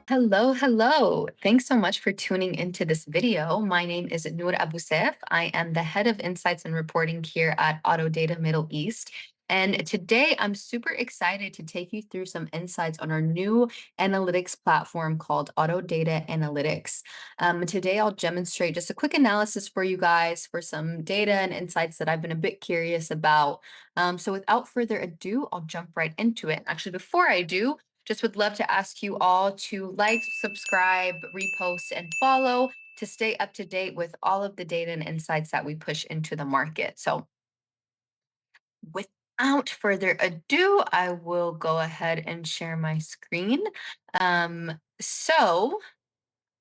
Hello, hello. Thanks so much for tuning into this video. My name is Nour Abu-Saif. I am the head of insights and reporting here at AutoData Middle East. And today I'm super excited to take you through some insights on our new analytics platform called AutoData Analytics. Today I'll demonstrate just a quick analysis for you guys for some data and insights that I've been a bit curious about. So without further ado, I'll jump right into it. Actually, before I do, just would love to ask you all to like, subscribe, repost, and follow to stay up to date with all of the data and insights that we push into the market. So, without further ado, I will go ahead and share my screen. So,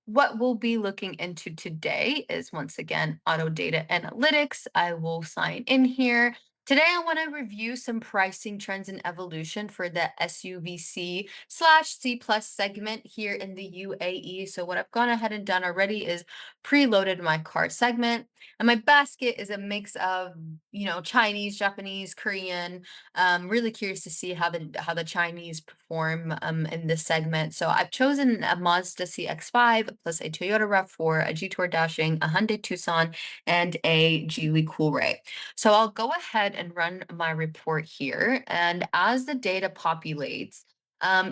what we'll be looking into today is once again auto data analytics. I will sign in here. Today, I want to review some pricing trends and evolution for the SUVC slash C plus segment here in the UAE. So, what I've gone ahead and done already is preloaded my car segment. And my basket is a mix of, Chinese, Japanese, Korean. Really curious to see how the Chinese perform in this segment. So I've chosen a Mazda CX-5 plus a Toyota RAV4, a G-Tour Dashing, a Hyundai Tucson, and a Geely Coolray. So I'll go ahead and run my report here. And as the data populates,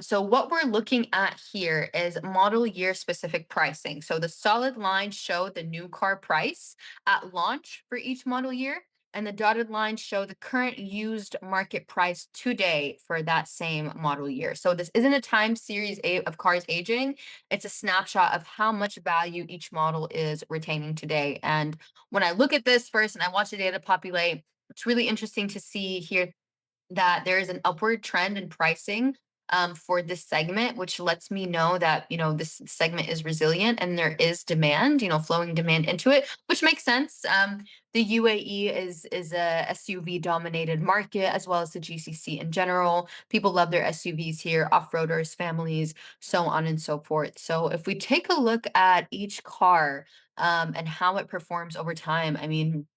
so what we're looking at here is model year specific pricing. So the solid lines show the new car price at launch for each model year, and the dotted lines show the current used market price today for that same model year. So this isn't a time series of cars aging. It's a snapshot of how much value each model is retaining today. And when I look at this first and I watch the data populate, it's really interesting to see here that there is an upward trend in pricing for this segment, which lets me know that this segment is resilient and there is demand, flowing demand into it, which makes sense. The UAE is a SUV dominated market as well as the GCC in general. People love their SUVs here, off roaders, families, so on and so forth. So if we take a look at each car and how it performs over time, I mean,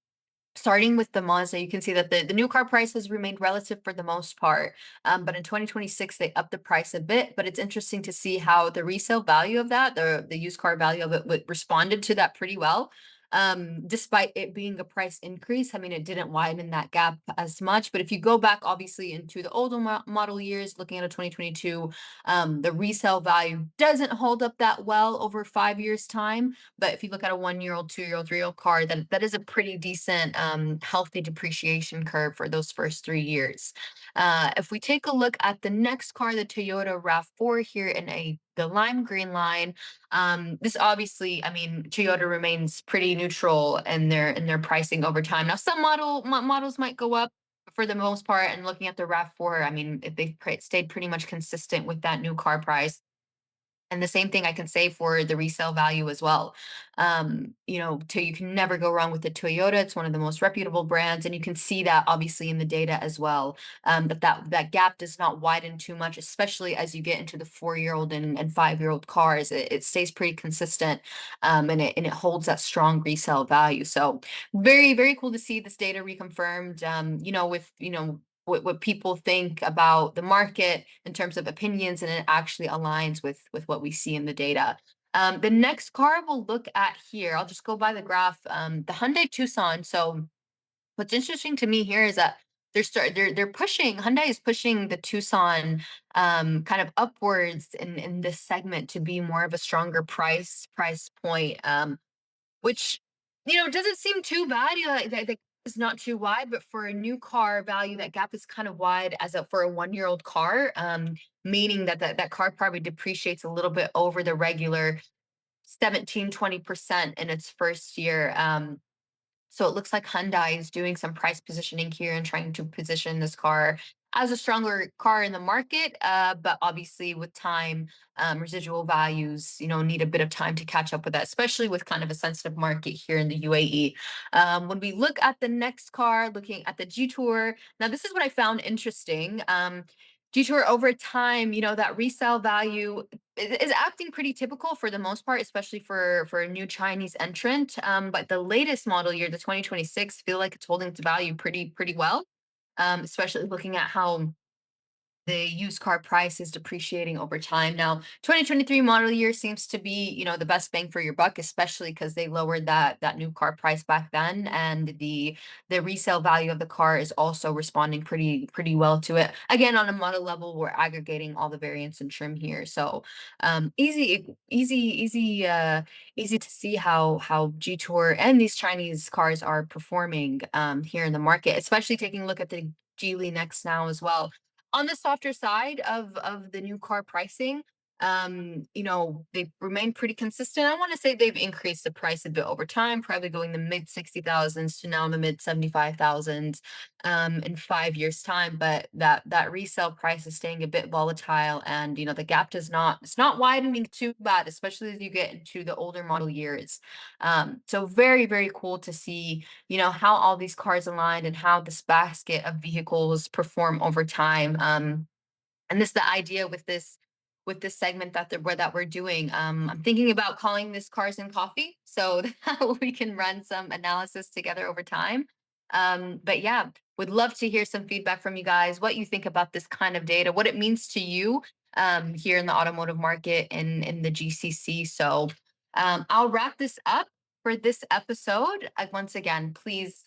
starting with the Mazda, you can see that the new car price has remained relative for the most part. But in 2026, they upped the price a bit. But it's interesting to see how the resale value of that, the used car value of it, responded to that pretty well. Despite it being a price increase, I mean, it didn't widen that gap as much. But if you go back, obviously, into the older model years, looking at a 2022, the resale value doesn't hold up that well over 5 years' time. But if you look at a 1 year old, 2 year old, 3 year old car, then that is a pretty decent, healthy depreciation curve for those first 3 years. If we take a look at the next car, the Toyota RAV4 here in the lime green line, this obviously, I mean, Toyota remains pretty neutral in their pricing over time. Now, some models might go up. But for the most part, and looking at the RAV4, I mean, they stayed pretty much consistent with that new car price. And the same thing I can say for the resale value as well. You can never go wrong with the Toyota. It's one of the most reputable brands, and you can see that obviously in the data as well. But that gap does not widen too much, especially as you get into the 4 year old and 5 year old cars. It stays pretty consistent, and it holds that strong resale value. So very very cool to see this data reconfirmed. With what people think about the market in terms of opinions, and it actually aligns with what we see in the data. The next car we'll look at here, I'll just go by the graph. The Hyundai Tucson. So what's interesting to me here is that they're pushing Hyundai is pushing the Tucson kind of upwards in this segment to be more of a stronger price point. Which, doesn't seem too bad. That is not too wide, but for a new car value, that gap is kind of wide as for a 1 year old car, meaning that car probably depreciates a little bit over the regular 17-20% in its first year. So it looks like Hyundai is doing some price positioning here and trying to position this car as a stronger car in the market. But obviously, with time, residual values, need a bit of time to catch up with that, especially with kind of a sensitive market here in the UAE. When we look at the next car, looking at the G Tour, now this is what I found interesting. G-Tour over time, that resale value is acting pretty typical for the most part, especially for a new Chinese entrant. But the latest model year, the 2026, feel like it's holding its value pretty well. Especially looking at how the used car price is depreciating over time. Now, 2023 model year seems to be, the best bang for your buck, especially because they lowered that new car price back then, and the resale value of the car is also responding pretty well to it. Again, on a model level, we're aggregating all the variance and trim here, so easy to see how G Tour and these Chinese cars are performing here in the market, especially taking a look at the Geely Next now as well. On the softer side of the new car pricing, they've remained pretty consistent. I want to say they've increased the price a bit over time, probably going the mid 60,000s to now the mid 75,000s in 5 years time. But that resale price is staying a bit volatile, and the gap does not it's not widening too bad, especially as you get into the older model years. So very cool to see how all these cars align and how this basket of vehicles perform over time. And this the idea with this segment that we're doing. I'm thinking about calling this Cars and Coffee, so that we can run some analysis together over time. But yeah, would love to hear some feedback from you guys, what you think about this kind of data, what it means to you here in the automotive market and in the GCC. So I'll wrap this up for this episode. Once again, please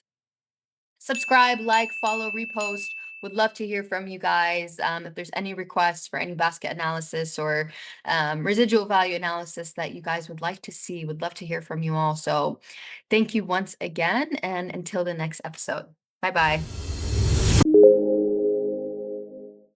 subscribe, like, follow, repost. Would love to hear from you guys. If there's any requests for any basket analysis or residual value analysis that you guys would like to see, would love to hear from you all. So thank you once again. And until the next episode, bye bye.